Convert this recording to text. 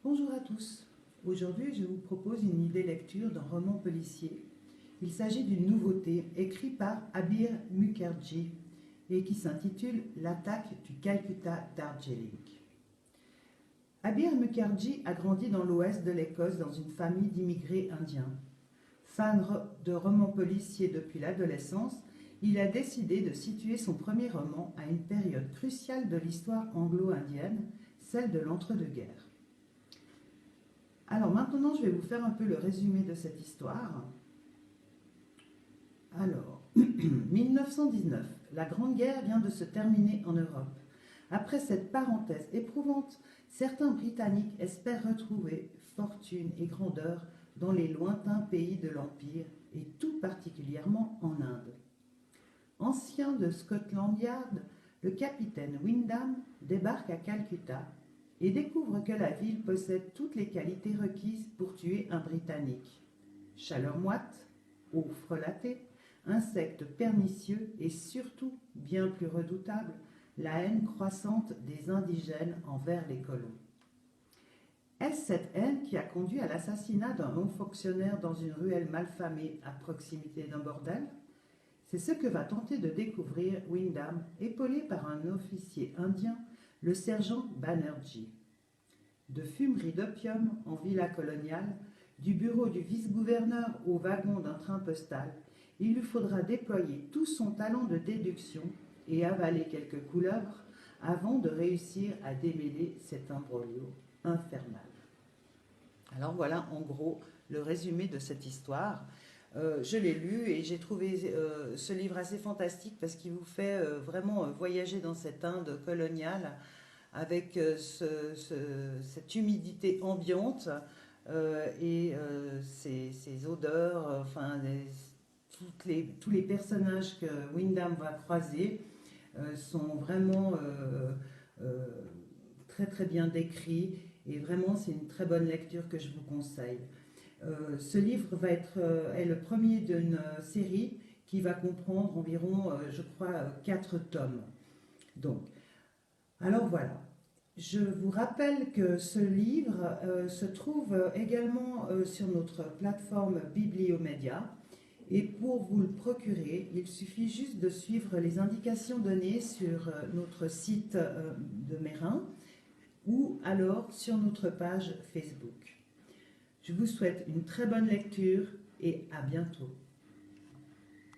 Bonjour à tous. Aujourd'hui, je vous propose une idée lecture d'un roman policier. Il s'agit d'une nouveauté écrite par Abir Mukherjee et qui s'intitule L'attaque du Calcutta Darjeeling. Abir Mukherjee a grandi dans l'ouest de l'Écosse dans une famille d'immigrés indiens. Fan de romans policiers depuis l'adolescence, il a décidé de situer son premier roman à une période cruciale de l'histoire anglo-indienne, celle de l'entre-deux-guerres. Alors maintenant, je vais vous faire un peu le résumé de cette histoire. Alors, 1919, la Grande Guerre vient de se terminer en Europe. Après cette parenthèse éprouvante, certains Britanniques espèrent retrouver fortune et grandeur dans les lointains pays de l'Empire et tout particulièrement en Inde. Ancien de Scotland Yard, le capitaine Wyndham débarque à Calcutta et découvre que la ville possède toutes les qualités requises pour tuer un Britannique. Chaleur moite, eau frelatée, insectes pernicieux et surtout, bien plus redoutable, la haine croissante des indigènes envers les colons. Est-ce cette haine qui a conduit à l'assassinat d'un haut fonctionnaire dans une ruelle malfamée à proximité d'un bordel? C'est ce que va tenter de découvrir Wyndham, épaulé par un officier indien, le sergent Banerjee. De fumerie d'opium en villa coloniale, du bureau du vice-gouverneur au wagon d'un train postal, il lui faudra déployer tout son talent de déduction et avaler quelques couleuvres avant de réussir à démêler cet imbroglio infernal. Alors voilà en gros le résumé de cette histoire. Je l'ai lu et j'ai trouvé ce livre assez fantastique parce qu'il vous fait vraiment voyager dans cette Inde coloniale avec cette humidité ambiante ces odeurs, tous les personnages que Wyndham va croiser sont vraiment très très bien décrits et vraiment c'est une très bonne lecture que je vous conseille. Ce livre est le premier d'une série qui va comprendre environ, je crois, 4 tomes. Donc, alors voilà. Je vous rappelle que ce livre se trouve également sur notre plateforme Bibliomédia. Et pour vous le procurer, il suffit juste de suivre les indications données sur notre site de Mérin ou alors sur notre page Facebook. Je vous souhaite une très bonne lecture et à bientôt.